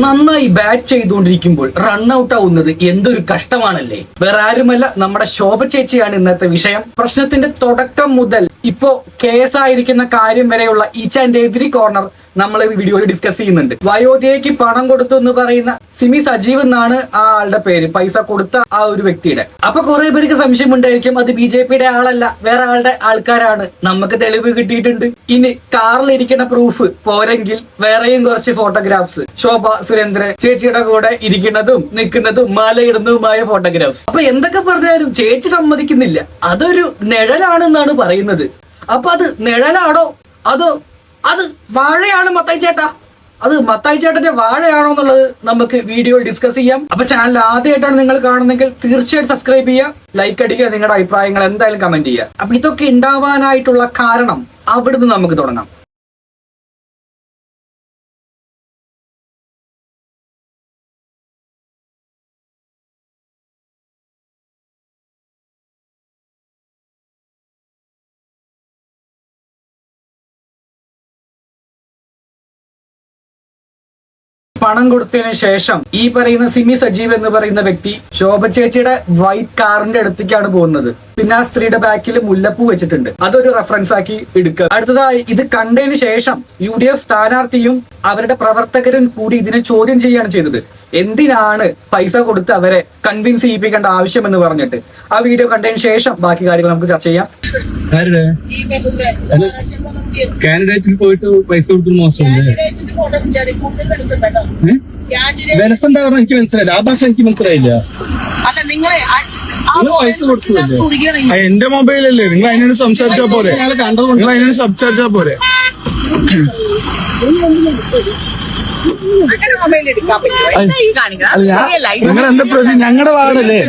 നന്നായി ബാറ്റ് ചെയ്തുകൊണ്ടിരിക്കുമ്പോൾ run out ആവുന്നത് എന്തൊരു കഷ്ടമാണല്ലേ. വേറെ ആരുമല്ല, നമ്മുടെ ശോഭ ചേച്ചിയാണ് ഇന്നത്തെ വിഷയം. പ്രശ്നത്തിന്റെ തുടക്കം മുതൽ ഇപ്പോ കേസായിരിക്കുന്ന കാര്യം വരെയുള്ള ഈച്ച് ആൻഡ് എവരി കോർണർ നമ്മൾ ഈ വീഡിയോയിൽ ഡിസ്കസ് ചെയ്യുന്നുണ്ട്. വയോധികയ്ക്ക് പണം കൊടുത്തു എന്ന് പറയുന്ന സിമി സജീവ് എന്നാണ് ആ ആളുടെ പേര്, പൈസ കൊടുത്ത ആ ഒരു വ്യക്തിയുടെ. അപ്പൊ കുറെ പേർക്ക് സംശയം ഉണ്ടായിരിക്കും അത് BJP-യുടെ ആളല്ല, വേറെ ആളുടെ ആൾക്കാരാണ്. നമുക്ക് തെളിവ് കിട്ടിയിട്ടുണ്ട്. ഇനി കാറിലിരിക്കുന്ന പ്രൂഫ് പോരെങ്കിൽ വേറെയും കുറച്ച് ഫോട്ടോഗ്രാഫ്സ്, ശോഭ സുരേന്ദ്രൻ ചേച്ചിയുടെ കൂടെ ഇരിക്കുന്നതും നിൽക്കുന്നതും മാലയിടുന്നതുമായ ഫോട്ടോഗ്രാഫ്സ്. അപ്പൊ എന്തൊക്കെ പറഞ്ഞാലും ചേച്ചി സമ്മതിക്കുന്നില്ല, അതൊരു നിഴലാണെന്നാണ് പറയുന്നത്. അപ്പൊ അത് നിഴലാണോ അത് വാഴയാണ് മത്തായി ചേട്ടാ? അത് മത്തായി ചേട്ടന്റെ വാഴയാണോ എന്നുള്ളത് നമുക്ക് വീഡിയോയിൽ ഡിസ്കസ് ചെയ്യാം. അപ്പൊ ചാനൽ ആദ്യമായിട്ടാണ് നിങ്ങൾ കാണുന്നെങ്കിൽ തീർച്ചയായിട്ടും സബ്സ്ക്രൈബ് ചെയ്യുക, ലൈക്ക് അടിക്കുക, നിങ്ങളുടെ അഭിപ്രായങ്ങൾ എന്തായാലും കമന്റ് ചെയ്യുക. അപ്പൊ ഇതൊക്കെ ഉണ്ടാവാനായിട്ടുള്ള കാരണം അവിടുന്ന് നമുക്ക് തുടങ്ങാം. പണം കൊടുത്തതിന് ശേഷം ഈ പറയുന്ന സിമി സജീവ് എന്ന് പറയുന്ന വ്യക്തി ശോഭ ചേച്ചിയുടെ വൈറ്റ് കാറിന്റെ അടുത്തേക്കാണ് പോകുന്നത്. പിന്നെ ആ സ്ത്രീയുടെ ബാക്കിൽ മുല്ലപ്പൂ വെച്ചിട്ടുണ്ട്, അതൊരു റെഫറൻസ് ആക്കി എടുക്കുക. അടുത്തതായി ഇത് കണ്ടതിന് ശേഷം UDF സ്ഥാനാർത്ഥിയും അവരുടെ പ്രവർത്തകരും കൂടി ഇതിനെ ചോദ്യം ചെയ്യുകയാണ് ചെയ്തത്. എന്തിനാണ് പൈസ കൊടുത്ത് അവരെ കൺവിൻസ് ചെയ്യിപ്പിക്കേണ്ട ആവശ്യം എന്ന് പറഞ്ഞിട്ട്. ആ വീഡിയോ കണ്ടതിന് ശേഷം ബാക്കി കാര്യങ്ങൾ നമുക്ക് ചർച്ച ചെയ്യാം. കാൻഡിഡേറ്റിൽ പോയിട്ട് പൈസ കൊടുക്കുന്ന മോശമല്ലേ? വിലസെന്താ പറഞ്ഞാൽ എനിക്ക് മനസ്സിലായില്ല, ആ ഭാഷ എനിക്ക് മനസ്സിലായില്ല. പൈസ കൊടുക്കില്ലേ? എന്റെ മൊബൈലല്ലേ, നിങ്ങൾ അതിനോട് സംസാരിച്ചാ പോരെ, നിങ്ങൾ അതിനോട് സംസാരിച്ചാ പോരെ. നിങ്ങൾ എന്താ പ്രതി, ഞങ്ങളുടെ വാർഡല്ലേ?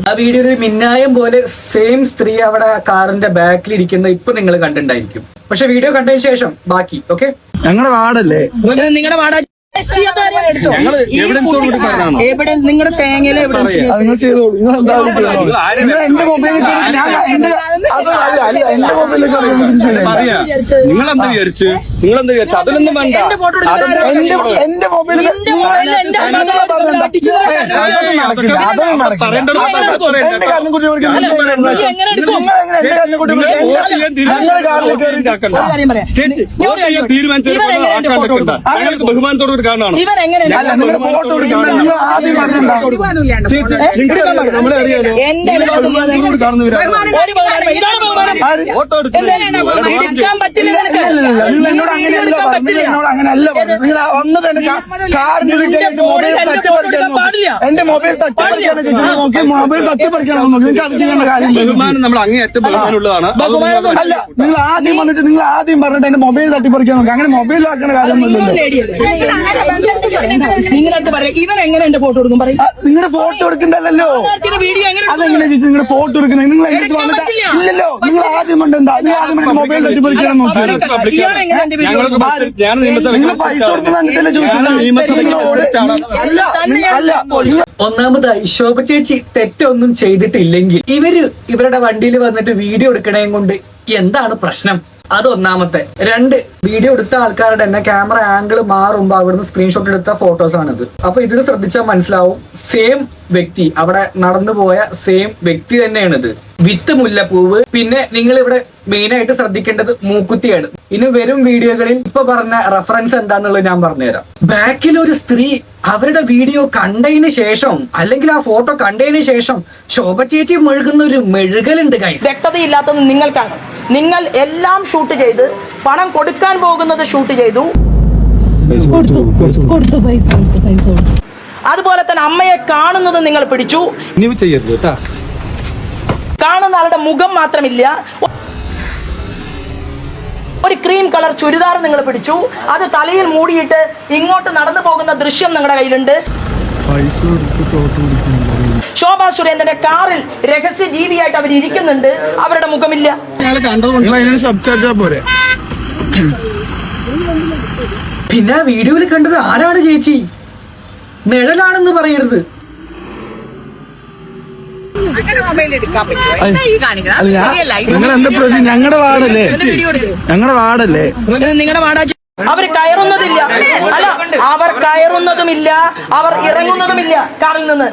ആ വീഡിയോയിൽ മിന്നായം പോലെ സെയിം സ്ത്രീ അവിടെ കാറിന്റെ ബാക്കിൽ ഇരിക്കുന്ന ഇപ്പൊ നിങ്ങൾ കണ്ടിട്ടുണ്ടായിരിക്കും. പക്ഷെ വീഡിയോ കണ്ടതിന് ശേഷം ബാക്കി ഓക്കെ. ഞങ്ങളുടെ വാർഡല്ലേ? നിങ്ങളുടെ വാർഡ് നിങ്ങളുടെ തേങ്ങയില് നിങ്ങൾ ചെയ്തോളൂ. നിങ്ങൾ എന്റെ മൊബൈലിൽ എന്റെ മൊബൈലിലേക്ക് നിങ്ങളെന്താ വിചാരിച്ചു? അതിലൊന്നും വേണ്ട. എന്റെ മൊബൈലിൽ ബഹുമാനത്തോട് കാണാണ്. അങ്ങനെയല്ല നിങ്ങൾ വന്നത് എന്റെ മൊബൈൽ തട്ടിപ്പറിക്കാണ് നോക്കി, മൊബൈൽ തട്ടിപ്പറിക്കണം. നിങ്ങൾക്ക് അത് ചെയ്യേണ്ട കാര്യം ബഹുമാനം നമ്മൾ അങ്ങേയറ്റം ബഹുമാനമുള്ളതാണ്. അല്ല, നിങ്ങൾ ആദ്യം വന്നിട്ട് നിങ്ങൾ ആദ്യം പറഞ്ഞിട്ട് എന്റെ മൊബൈൽ തട്ടിപ്പറിക്കാൻ നോക്കുക. അങ്ങനെ മൊബൈൽ ആക്കുന്ന കാര്യമൊന്നുമില്ലല്ലോ. നിങ്ങളടുത്ത് പറയാം ഇവൻ എങ്ങനെ എന്റെ ഫോട്ടോ എടുക്കും പറയും. നിങ്ങളുടെ ഫോട്ടോ എടുക്കണ്ടല്ലോ, വീഡിയോ അതെങ്ങനെ നിങ്ങളുടെ ഫോട്ടോ എടുക്കുന്നത്? നിങ്ങൾ എന്റെ വന്നിട്ട് ഇല്ലല്ലോ. നിങ്ങൾ ആദ്യം കൊണ്ടെന്താ, നിങ്ങൾ ആദ്യം മൊബൈൽ തട്ടിപ്പറിക്കാൻ നോക്കുക. നിങ്ങൾ പൈസ കൊടുത്ത് കണ്ടിട്ടല്ലേ ചോദിക്കുന്നത്? ഒന്നാമതായി ശോഭ ചേച്ചി തെറ്റൊന്നും ചെയ്തിട്ടില്ലെങ്കിൽ ഇവരുടെ വണ്ടിയിൽ വന്നിട്ട് വീഡിയോ എടുക്കണേം കൊണ്ട് എന്താണ് പ്രശ്നം? അതൊന്നാമത്തെ. രണ്ട്, വീഡിയോ എടുത്ത ആൾക്കാരുടെ തന്നെ ക്യാമറ ആംഗിൾ മാറുമ്പോ അവിടുന്ന് സ്ക്രീൻഷോട്ട് എടുത്ത ഫോട്ടോസ് ആണിത്. അപ്പൊ ഇതിന് ശ്രദ്ധിച്ചാൽ മനസ്സിലാവും സെയിം വ്യക്തി, അവിടെ നടന്നു പോയ സെയിം വ്യക്തി തന്നെയാണിത്. വിത്ത് മുല്ലപ്പൂവ്. പിന്നെ നിങ്ങൾ ഇവിടെ മെയിൻ ആയിട്ട് ശ്രദ്ധിക്കേണ്ടത് മൂക്കുത്തിയാണ്. ഇനി വരും വീഡിയോകളിൽ ഇപ്പൊ പറഞ്ഞ റെഫറൻസ് എന്താന്നുള്ളത് ഞാൻ പറഞ്ഞുതരാം. ബാക്കിൽ ഒരു സ്ത്രീ അവരുടെ വീഡിയോ കണ്ടതിന് ശേഷം അല്ലെങ്കിൽ ആ ഫോട്ടോ കണ്ടതിന് ശേഷം ശോഭ ചേച്ചി മെഴുകുന്ന ഒരു മെഴുകലുണ്ട് ഗൈസ്. വ്യക്തതയില്ലാത്തത് നിങ്ങൾക്കാണ്. നിങ്ങൾ എല്ലാം ഷൂട്ട് ചെയ്ത് പണം കൊടുക്കാൻ പോകുന്നത് ഷൂട്ട് ചെയ്തു. അതുപോലെ തന്നെ അമ്മയെ കാണുന്നത് നിങ്ങൾ പിടിച്ചു. കാണുന്ന ആളുടെ മുഖം മാത്രമില്ല, ഒരു ക്രീം കളർ ചുരിദാർ നിങ്ങൾ പിടിച്ചു. അത് തലയിൽ മൂടിയിട്ട് ഇങ്ങോട്ട് നടന്നു പോകുന്ന ദൃശ്യം നിങ്ങളുടെ കയ്യിലുണ്ട്. ശോഭാ സുരേന്ദ്രന്റെ കാറിൽ രഹസ്യ ജീവിയായിട്ട് അവർ ഇരിക്കുന്നുണ്ട്, അവരുടെ മുഖമില്ല. പിന്നെ വീഡിയോയിൽ കണ്ടത് ആരാണ് ചേച്ചി? നിഴലാണെന്ന് പറയരുത്. നിങ്ങൾ എന്താ പ്രതി, ഞങ്ങളുടെ വാർഡല്ലേ? ഞങ്ങളുടെ വാർഡല്ലേ? നിങ്ങളുടെ വാർഡ് അവർ കയറുന്നതില്ല, അല്ല അവർ കയറുന്നതുമില്ല, അവർ ഇറങ്ങുന്നതുമില്ല കാറിൽ നിന്ന്.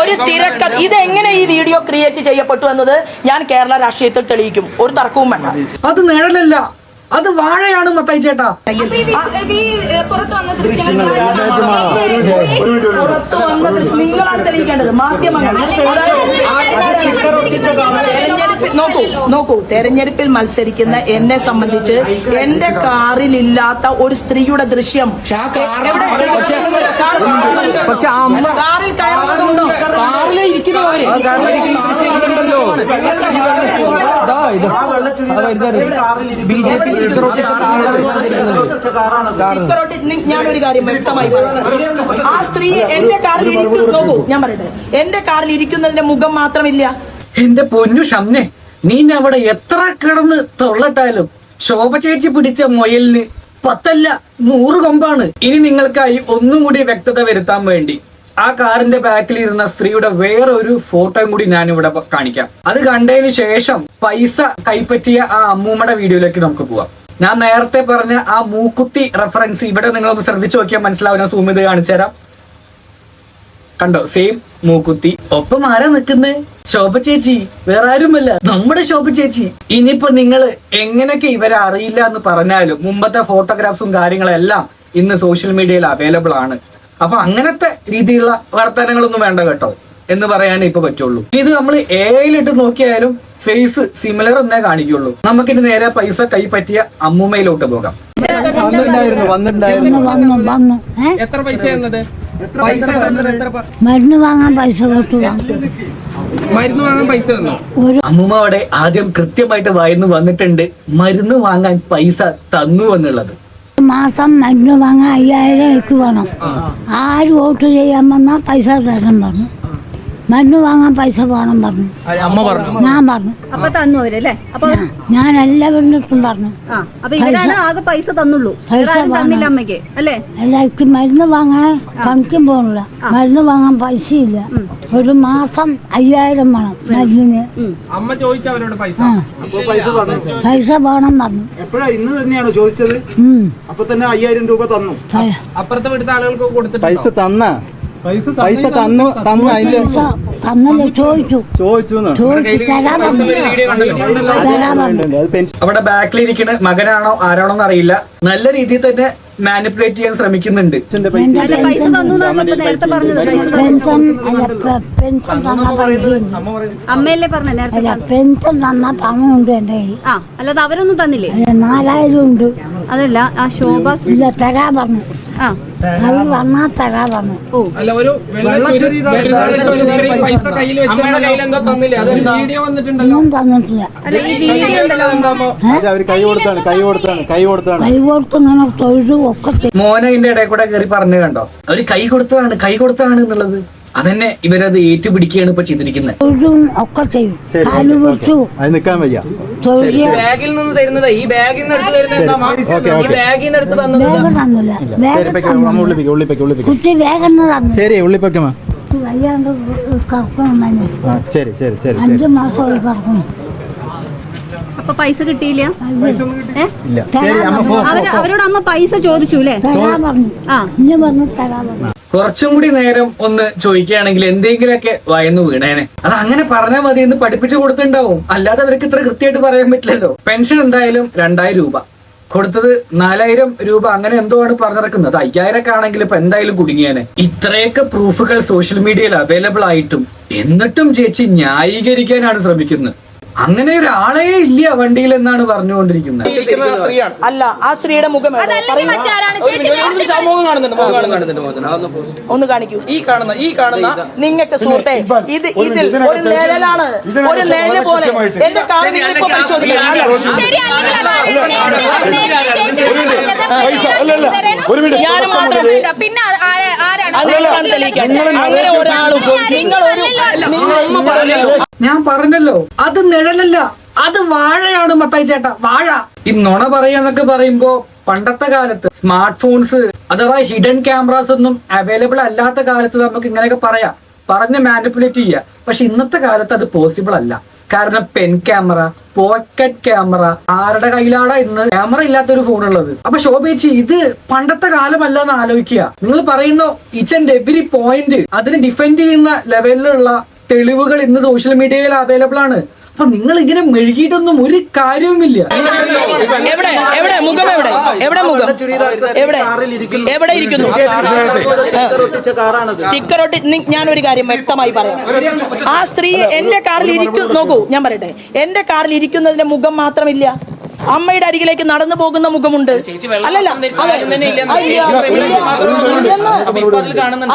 ഒരു തിരക്ക് ഇതെങ്ങനെ ഈ വീഡിയോ ക്രിയേറ്റ് ചെയ്യപ്പെട്ടു എന്നത് ഞാൻ കേരള രാഷ്ട്രീയത്തിൽ തെളിയിക്കും, ഒരു തർക്കവും വേണ്ട. അത് നിഴലല്ല, അത് വാഴയാണ് മത്തായി ചേട്ടാ. നിങ്ങളാണ് തെളിയിക്കേണ്ടത്, മാധ്യമങ്ങൾ. നോക്കൂ, തെരഞ്ഞെടുപ്പിൽ മത്സരിക്കുന്ന എന്നെ സംബന്ധിച്ച് എന്റെ കാറിൽ ഇല്ലാത്ത ഒരു സ്ത്രീയുടെ ദൃശ്യം കാറിൽ കയറുന്നതുണ്ടോ? ഞാനൊരു കാര്യം വ്യക്തമായി പറയാം. ആ സ്ത്രീ എന്റെ കാറിൽ ഇരിക്കുന്നു. നോക്കൂ, ഞാൻ പറയട്ടെ, എന്റെ കാറിൽ ഇരിക്കുന്നതിന്റെ മുഖം മാത്രമില്ല. എന്റെ പൊന്നു ഷംനെ, നീ അവിടെ എത്ര കിടന്ന് തൊള്ളട്ടാലും ശോഭ ചേച്ചി പിടിച്ച മുയലിന് 10 അല്ല 100 കൊമ്പാണ്. ഇനി നിങ്ങൾക്കായി ഒന്നും കൂടി വ്യക്തത വരുത്താൻ വേണ്ടി ആ കാറിന്റെ ബാക്കിൽ ഇരുന്ന സ്ത്രീയുടെ വേറൊരു ഫോട്ടോയും കൂടി ഞാൻ ഇവിടെ കാണിക്കാം. അത് കണ്ടതിന് ശേഷം പൈസ കൈപ്പറ്റിയ ആ അമ്മൂമ്മയുടെ വീഡിയോയിലേക്ക് നമുക്ക് പോവാം. ഞാൻ നേരത്തെ പറഞ്ഞ ആ മൂക്കുത്തി റെഫറൻസ് ഇവിടെ നിങ്ങളൊന്ന് ശ്രദ്ധിച്ചു നോക്കിയാൽ മനസ്സിലാവും. ഞാൻ സൂം ചെയ്ത് കാണിച്ചു തരാം. കണ്ടോ, സെയിം മൂക്കുത്തി. ഒപ്പം ആരാ നിൽക്കുന്നേ? ശോഭ ചേച്ചി, വേറെ ആരുമല്ല, നമ്മുടെ ശോഭ ചേച്ചി. ഇനിയിപ്പോ നിങ്ങൾ എങ്ങനെയൊക്കെ ഇവരെ അറിയില്ല എന്ന് പറഞ്ഞാലും മുമ്പത്തെ ഫോട്ടോഗ്രാഫ്സും കാര്യങ്ങളെല്ലാം ഇന്ന് സോഷ്യൽ മീഡിയയിൽ അവൈലബിൾ ആണ്. അപ്പൊ അങ്ങനത്തെ രീതിയിലുള്ള വർത്തമാനങ്ങളൊന്നും വേണ്ട കേട്ടോ എന്ന് പറയാനേ ഇപ്പൊ പറ്റുള്ളൂ. ഇത് നമ്മൾ എയിലിട്ട് നോക്കിയാലും ഫേസ് സിമിലർ എന്നേ കാണിക്കുള്ളൂ. നമുക്കിനി നേരെ പൈസ കൈപ്പറ്റിയ അമ്മൂമ്മയിലോട്ട് പോകാം. എത്ര പൈസ എന്നത്? മരുന്ന് വാങ്ങാൻ പൈസ കൊടുത്തു. മരുന്ന് വാങ്ങാൻ പൈസ തന്നോ? അമ്മൂമ്മ അവിടെ ആദ്യം കൃത്യമായിട്ട് വായിന്ന് വന്നിട്ടുണ്ട് മരുന്ന് വാങ്ങാൻ പൈസ തന്നു എന്നുള്ളത്. മാസം മരുന്ന് വാങ്ങാൻ 5000 എനിക്ക് വേണം. ആര് വോട്ട് ചെയ്യാൻ വന്നാൽ പൈസ തരാൻ പറഞ്ഞു. മരുന്ന് വാങ്ങാൻ പൈസ വേണം പറഞ്ഞു. ഞാൻ പറഞ്ഞു. അപ്പൊ തന്നു അവരല്ലേ? അപ്പൊ ഞാൻ എല്ലാവരും പറഞ്ഞു. അപ്പൊ ഇവരാണ് ആകെ പൈസ തന്നുള്ളൂ, തന്നില്ല അമ്മയ്ക്ക് അല്ലേ? അല്ല, എനിക്ക് മരുന്ന് വാങ്ങാൻ പണിക്കും പോകണില്ല, മരുന്ന് വാങ്ങാൻ പൈസ ഇല്ല. ഒരു മാസം 5000 വേണം മരുന്നിന്. അമ്മ ചോദിച്ച അവരോട് പൈസ പൈസ വേണം പറഞ്ഞു. എപ്പോഴാ ഇന്ന് തന്നെയാണോ ചോദിച്ചത്? അപ്പൊ തന്നെ 5000 രൂപ തന്നു. അപ്പുറത്തെ വീട്ടിലെ ആളുകൾക്ക് കൊടുത്തിട്ട് പൈസ തന്നു അതിന്റെ തന്നല്ലേ ചോദിച്ചു തരാൻ അവിടെ ബാക്കിലിരിക്കുന്ന മകനാണോ ആരാണോന്ന് അറിയില്ല, നല്ല രീതിയിൽ തന്നെ മാനിപ്പുലേറ്റ് ചെയ്യാൻ ശ്രമിക്കുന്നുണ്ട്. പൈസ തന്നു നേരത്തെ പറഞ്ഞത്. പെൻഷൻ തന്ന പൈസ അമ്മയല്ലേ പറഞ്ഞ നേരത്തെ? പെൻഷൻ തന്ന പണമുണ്ട് എന്റെ കയ്യിൽ. അല്ലാതെ അവരൊന്നും തന്നില്ലേ? 4000 ഉണ്ട്. അതല്ല, ആ ശോഭ ഇല്ല തരാ പറഞ്ഞു. അവർ വന്നാ തരാ പറഞ്ഞു. അല്ല, ഒരു പൈസ കയ്യിൽ വെച്ച് വീഡിയോ വന്നിട്ടുണ്ടല്ലോ. ഒന്നും തന്നിട്ടില്ല. കൈ കൊടുത്ത് ഇങ്ങനെ തൊഴിലും ഒക്കെ ചെയ്യും. മോനെ ഇതിന്റെ ഇടയിൽ കൂടെ കയറി പറഞ്ഞു കണ്ടോ, അവര് കൈ കൊടുത്തതാണ് എന്നുള്ളത്. അതന്നെ ഇവരത് ഏറ്റുപിടിക്കുകയാണ് ഇപ്പൊ ചെയ്തിരിക്കുന്നത്. തൊഴിലും ഒക്കെ ചെയ്യും. കാല് പിടിച്ചു നിൽക്കാൻ വയ്യ. ബാഗിൽ നിന്ന് തരുന്നത് ഈ ബാഗിൽ നിന്ന് എടുത്ത് തരുന്നത് ഈ ബാഗിൽ നിന്ന് എടുത്ത് തന്നത് വേഗം തന്നില്ല. കുട്ടി വേഗം തന്നു. ശരി, ഉള്ളിപ്പൊക്കമാ. വയ്യാണ്ട് കറക്കണം തന്നെ. ശരി ശരി ശരി 5 മാസമായി കറക്കണം. അപ്പൊ പൈസ കിട്ടിയില്ല? ഇല്ല. അവരോട് അമ്മ പൈസ ചോദിച്ചു അല്ലേ? തരാ പറഞ്ഞു. ഇനി പറഞ്ഞു തരാ പറഞ്ഞു. കുറച്ചും കൂടി നേരം ഒന്ന് ചോദിക്കുകയാണെങ്കിൽ എന്തെങ്കിലുമൊക്കെ വയന്നു വീണേനെ. അത് അങ്ങനെ പറഞ്ഞാൽ മതി എന്ന് പഠിപ്പിച്ചു കൊടുത്തിട്ടുണ്ടാവും. അല്ലാതെ അവർക്ക് ഇത്ര കൃത്യമായിട്ട് പറയാൻ പറ്റില്ലല്ലോ. പെൻഷൻ എന്തായാലും 2000 രൂപ കൊടുത്തത് 4000 രൂപ അങ്ങനെ എന്തോ ആണ് പറഞ്ഞിറക്കുന്നത്. 5000 ആണെങ്കിൽ ഇപ്പൊ എന്തായാലും കുടുങ്ങിയാനെ. ഇത്രയൊക്കെ പ്രൂഫുകൾ സോഷ്യൽ മീഡിയയിൽ അവൈലബിൾ ആയിട്ടും എന്നിട്ടും ചേച്ചി ന്യായീകരിക്കാനാണ് ശ്രമിക്കുന്നത്. അങ്ങനെ ഒരാളെ ഇല്ല വണ്ടിയിൽ എന്നാണ് പറഞ്ഞുകൊണ്ടിരിക്കുന്നത്. അല്ല, ആ സ്ത്രീയുടെ മുഖം ഒന്ന് കാണിക്കൂ. ഈ കാണുന്ന നിങ്ങൾക്ക് സുഹൃത്തെ, ഇതിൽ ഒരു നിഴലാണ്, ഒരു നിഴല് പോലെ എന്റെ കാര്യം നിങ്ങളിപ്പോ പരിശോധിക്കണം. ഞാൻ മാത്രം അങ്ങനെ ഒരാളും ഞാൻ പറഞ്ഞല്ലോ, അത് നിഴലല്ല, അത് വാഴയാണ് മത്തായി ചേട്ടാ, വാഴ. ഈ നുണ പറയാന്നൊക്കെ പറയുമ്പോ പണ്ടത്തെ കാലത്ത് സ്മാർട്ട് ഫോൺസ് അഥവാ ഹിഡൻ ക്യാമറാസ് ഒന്നും അവൈലബിൾ അല്ലാത്ത കാലത്ത് നമുക്ക് ഇങ്ങനെയൊക്കെ പറയാം, പറഞ്ഞ് മാനിപ്പുലേറ്റ് ചെയ്യാം. പക്ഷെ ഇന്നത്തെ കാലത്ത് അത് പോസിബിൾ അല്ല. കാരണം പെൻ ക്യാമറ, പോക്കറ്റ് ക്യാമറ, ആരുടെ കയ്യിലാണ് ഇന്ന് ക്യാമറ ഇല്ലാത്തൊരു ഫോൺ ഉള്ളത്? അപ്പൊ ശോഭേച്ചി, ഇത് പണ്ടത്തെ കാലമല്ല എന്ന് ആലോചിക്കുക. നിങ്ങൾ പറയുന്ന ഈച്ച് ആൻഡ് എവറി പോയിന്റ് അതിനെ ഡിഫെൻഡ് ചെയ്യുന്ന ലെവലിലുള്ള തെളിവുകൾ ഇന്ന് സോഷ്യൽ മീഡിയയിൽ അവൈലബിൾ ആണ്. അപ്പൊ നിങ്ങൾ ഇങ്ങനെ മെഴുകിയിട്ടൊന്നും ഒരു കാര്യവുമില്ല. എവിടെ എവിടെ മുഖം എവിടെ എവിടെ മുഖം എവിടെ എവിടെ ഇരിക്കുന്നു? സ്റ്റിക്കർ ഒട്ടി. ഞാനൊരു കാര്യം വ്യക്തമായി പറയാം. ആ സ്ത്രീ എന്റെ കാറിൽ ഇരിക്കും. നോക്കൂ, ഞാൻ പറയട്ടെ, എന്റെ കാറിൽ ഇരിക്കുന്നതിന്റെ മുഖം മാത്രമില്ല, അമ്മയുടെ അരികിലേക്ക് നടന്നു പോകുന്ന മുഖമുണ്ട്. അല്ലല്ല,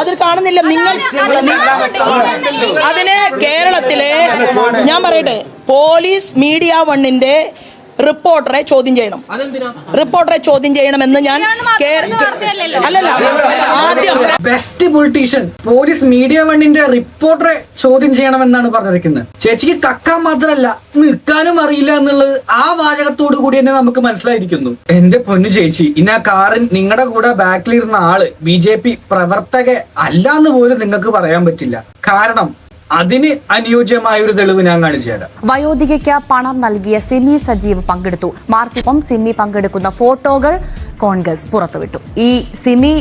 അതിൽ കാണുന്നില്ല. നിങ്ങൾ അതിന് കേരളത്തിലെ, ഞാൻ പറയട്ടെ, പോലീസ് മീഡിയ വണ്ണിന്റെ റിപ്പോർട്ടറെ ചോദ്യം ചെയ്യണം. റിപ്പോർട്ടറെ ചോദ്യം ചെയ്യണമെന്ന് ഞാൻ അല്ലല്ല ആദ്യം ബെസ്റ്റ് പൊളിറ്റീഷ്യൻ പോലീസ് മീഡിയ വണ്ണിന്റെ റിപ്പോർട്ടറെ ചോദ്യം ചെയ്യണമെന്നാണ് പറഞ്ഞിരിക്കുന്നത്. ചേച്ചിക്ക് കക്കാൻ മാത്രമല്ല നിൽക്കാനും അറിയില്ല എന്നുള്ളത് ആ വാചകത്തോടു കൂടി തന്നെ നമുക്ക് മനസ്സിലായിരിക്കുന്നു. എന്റെ പൊന്നു ചേച്ചി, ഇനി ആ കാറിൽ നിങ്ങളുടെ കൂടെ ബാക്കിലിരുന്ന ആള് BJP പ്രവർത്തക അല്ലാന്ന് പോലും നിങ്ങൾക്ക് പറയാൻ പറ്റില്ല. കാരണം അതിന് അനുയോജ്യമായ ഒരു തെളിവ് ഞാൻ കാണിച്ചു തരാം. വയോധികയ്ക്ക് പണം നൽകിയ സിമി സജീവ് പങ്കെടുത്തു. മാർച്ചിൽ സിമി പങ്കെടുക്കുന്ന ഫോട്ടോകൾ കോൺഗ്രസ് പുറത്തുവിട്ടു. ഈ സിമി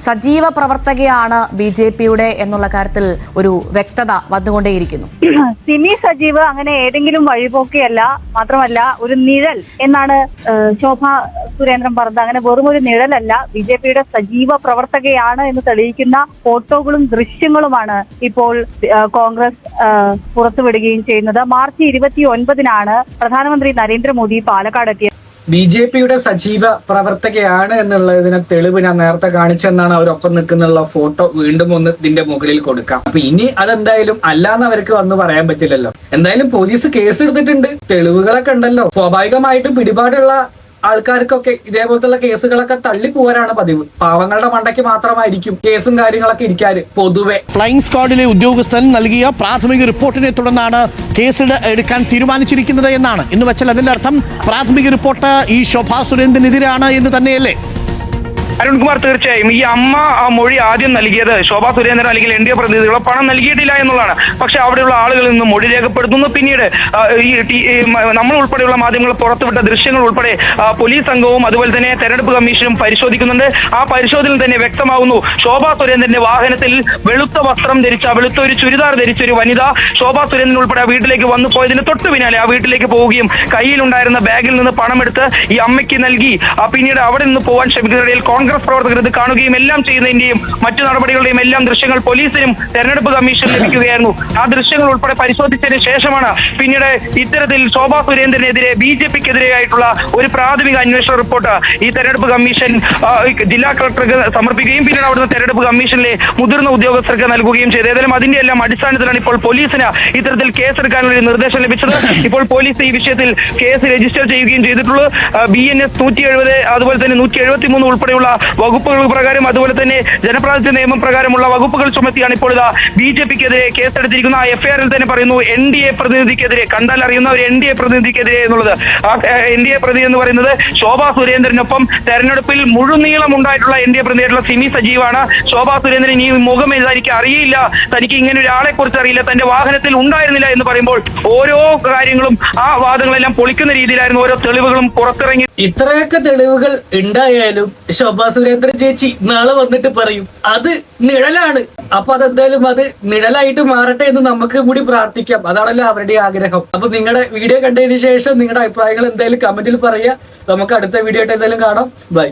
സജീവ പ്രവർത്തകയാണ് BJPയുടെ എന്നുള്ള കാര്യത്തിൽ ഒരു വ്യക്തത വന്നുകൊണ്ടേയിരിക്കുന്നു. സിമി സജീവ് അങ്ങനെ ഏതെങ്കിലും വഴിപോക്കിയല്ല, മാത്രമല്ല ഒരു നിഴൽ എന്നാണ് ശോഭ സുരേന്ദ്രൻ പറഞ്ഞത്. അങ്ങനെ വെറും ഒരു നിഴലല്ല, BJPയുടെ സജീവ പ്രവർത്തകയാണ് എന്ന് തെളിയിക്കുന്ന ഫോട്ടോകളും ദൃശ്യങ്ങളുമാണ് ഇപ്പോൾ കോൺഗ്രസ് പുറത്തുവിടുകയും ചെയ്യുന്നത്. മാർച്ച് 29-നാണ് പ്രധാനമന്ത്രി നരേന്ദ്രമോദി പാലക്കാട് എത്തിയത്. BJPയുടെ സജീവ പ്രവർത്തകയാണ് എന്നുള്ളതിന് തെളിവ് ഞാൻ നേരത്തെ കാണിച്ചെന്നാണ് അവരൊപ്പം നിൽക്കുന്നുള്ള ഫോട്ടോ വീണ്ടും ഒന്ന് ഇതിന്റെ മുകളിൽ കൊടുക്കാം. അപ്പൊ ഇനി അതെന്തായാലും അല്ലാന്ന് അവർക്ക് വന്ന് പറയാൻ പറ്റില്ലല്ലോ. എന്തായാലും പോലീസ് കേസ് എടുത്തിട്ടുണ്ട്, തെളിവുകളൊക്കെ ഉണ്ടല്ലോ. സ്വാഭാവികമായിട്ടും പിടിപാടുള്ള ആൾക്കാർക്കൊക്കെ ഇതേപോലത്തെ കേസുകളൊക്കെ തള്ളിപ്പോരാണ് പതിവ്. പാവങ്ങളുടെ മണ്ടയ്ക്ക് മാത്രമായിരിക്കും കേസും കാര്യങ്ങളൊക്കെ ഇരിക്കാറ് പൊതുവെ. ഫ്ലൈയിങ് സ്ക്വാഡിലെ ഉദ്യോഗസ്ഥൻ നൽകിയ പ്രാഥമിക റിപ്പോർട്ടിനെ തുടർന്നാണ് കേസ് എടുക്കാൻ തീരുമാനിച്ചിരിക്കുന്നത് എന്നാണ്. എന്ന് വെച്ചാൽ അതിന്റെ അർത്ഥം പ്രാഥമിക റിപ്പോർട്ട് ഈ ശോഭാ സുരേന്ദ്രനെതിരാണ് എന്ന് തന്നെയല്ലേ? അരുൺകുമാർ, തീർച്ചയായും ഈ അമ്മ ആ മൊഴി ആദ്യം നൽകിയത് ശോഭാ സുരേന്ദ്രൻ അല്ലെങ്കിൽ NDA പ്രതിനിധികളോ പണം നൽകിയിട്ടില്ല എന്നുള്ളതാണ്. പക്ഷെ അവിടെയുള്ള ആളുകളിൽ നിന്ന് മൊഴി രേഖപ്പെടുത്തുന്നു. പിന്നീട് നമ്മൾ ഉൾപ്പെടെയുള്ള മാധ്യമങ്ങൾ പുറത്തുവിട്ട ദൃശ്യങ്ങൾ ഉൾപ്പെടെ പോലീസ് സംഘവും അതുപോലെ തന്നെ തെരഞ്ഞെടുപ്പ് കമ്മീഷനും പരിശോധിക്കുന്നുണ്ട്. ആ പരിശോധനയിൽ തന്നെ വ്യക്തമാകുന്നു ശോഭാ സുരേന്ദ്രന്റെ വാഹനത്തിൽ വെളുത്ത വസ്ത്രം ധരിച്ച, വെളുത്ത ഒരു ചുരിദാർ ധരിച്ച ഒരു വനിത ശോഭാ സുരേന്ദ്രൻ ഉൾപ്പെടെ ആ വീട്ടിലേക്ക് വന്നു പോയതിന് തൊട്ടു പിന്നാലെ ആ വീട്ടിലേക്ക് പോവുകയും കയ്യിലുണ്ടായിരുന്ന ബാഗിൽ നിന്ന് പണമെടുത്ത് ഈ അമ്മയ്ക്ക് നൽകി പിന്നീട് അവിടെ നിന്ന് പോകാൻ ശ്രമിക്കുന്നതിനിടയിൽ കോൺഗ്രസ് പ്രവർത്തകർ ഇത് കാണുകയും എല്ലാം ചെയ്യുന്നതിന്റെയും മറ്റു നടപടികളുടെയും എല്ലാം ദൃശ്യങ്ങൾ പോലീസിനും തെരഞ്ഞെടുപ്പ് കമ്മീഷനും ലഭിക്കുകയായിരുന്നു. ആ ദൃശ്യങ്ങൾ ഉൾപ്പെടെ പരിശോധിച്ചതിന് ശേഷമാണ് പിന്നീട് ഇത്തരത്തിൽ ശോഭാ സുരേന്ദ്രനെതിരെ BJPക്കെതിരെയായിട്ടുള്ള ഒരു പ്രാഥമിക അന്വേഷണ റിപ്പോർട്ട് ഈ തെരഞ്ഞെടുപ്പ് കമ്മീഷൻ ജില്ലാ കളക്ടർക്ക് സമർപ്പിക്കുകയും പിന്നീട് അവിടുന്ന് തെരഞ്ഞെടുപ്പ് കമ്മീഷനിലെ മുതിർന്ന ഉദ്യോഗസ്ഥർക്ക് നൽകുകയും ചെയ്തു. ഏതായാലും അതിന്റെ എല്ലാം അടിസ്ഥാനത്തിലാണ് ഇപ്പോൾ പോലീസിന് ഇത്തരത്തിൽ കേസെടുക്കാനുള്ള ഒരു നിർദ്ദേശം ലഭിച്ചത്. ഇപ്പോൾ പോലീസ് ഈ വിഷയത്തിൽ കേസ് രജിസ്റ്റർ ചെയ്യുകയും ചെയ്തിട്ടുള്ളൂ. BNS 170 അതുപോലെ തന്നെ 173 ഉൾപ്പെടെയുള്ള വകുപ്പുകൾ പ്രകാരം അതുപോലെ തന്നെ ജനപ്രാതിനിധ്യ നിയമം പ്രകാരമുള്ള വകുപ്പുകൾ ചുമത്തിയാണ് ഇപ്പോൾ ഇതാ BJPക്കെതിരെ കേസെടുത്തിരിക്കുന്ന. ആ FIR-ൽ തന്നെ പറയുന്നു NDA പ്രതിനിധിക്കെതിരെ, കണ്ടാൽ അറിയുന്ന ഒരു NDA പ്രതിനിധിക്കെതിരെ എന്നുള്ളത്. ആ NDA പ്രതിനിധി എന്ന് പറയുന്നത് ശോഭാ സുരേന്ദ്രനൊപ്പം തെരഞ്ഞെടുപ്പിൽ മുഴുനീളം ഉണ്ടായിട്ടുള്ള NDA പ്രതിനിധിയായിട്ടുള്ള സിമി സജീവാണ്. ശോഭാ സുരേന്ദ്രൻ ഈ മുഖം തനിക്ക് അറിയില്ല, തനിക്ക് ഇങ്ങനെ ഒരാളെ കുറിച്ച് അറിയില്ല, തന്റെ വാഹനത്തിൽ ഉണ്ടായിരുന്നില്ല എന്ന് പറയുമ്പോൾ ഓരോ കാര്യങ്ങളും ആ വാദങ്ങളെല്ലാം പൊളിക്കുന്ന രീതിയിലായിരുന്നു ഓരോ തെളിവുകളും പുറത്തിറങ്ങി. ഇത്രയൊക്കെ തെളിവുകൾ ഉണ്ടായാലും ശോഭാ സുരേന്ദ്രൻ ചേച്ചി നാളെ വന്നിട്ട് പറയും അത് നിഴലാണ്. അപ്പൊ അതെന്തായാലും അത് നിഴലായിട്ട് മാറട്ടെ എന്ന് നമുക്ക് കൂടി പ്രാർത്ഥിക്കാം. അതാണല്ലോ അവരുടെ ആഗ്രഹം. അപ്പൊ നിങ്ങളുടെ വീഡിയോ കണ്ടതിന് ശേഷം നിങ്ങളുടെ അഭിപ്രായങ്ങൾ എന്തായാലും കമന്റിൽ പറയുക. നമുക്ക് അടുത്ത വീഡിയോ ആയിട്ട് എന്തായാലും കാണാം. ബൈ.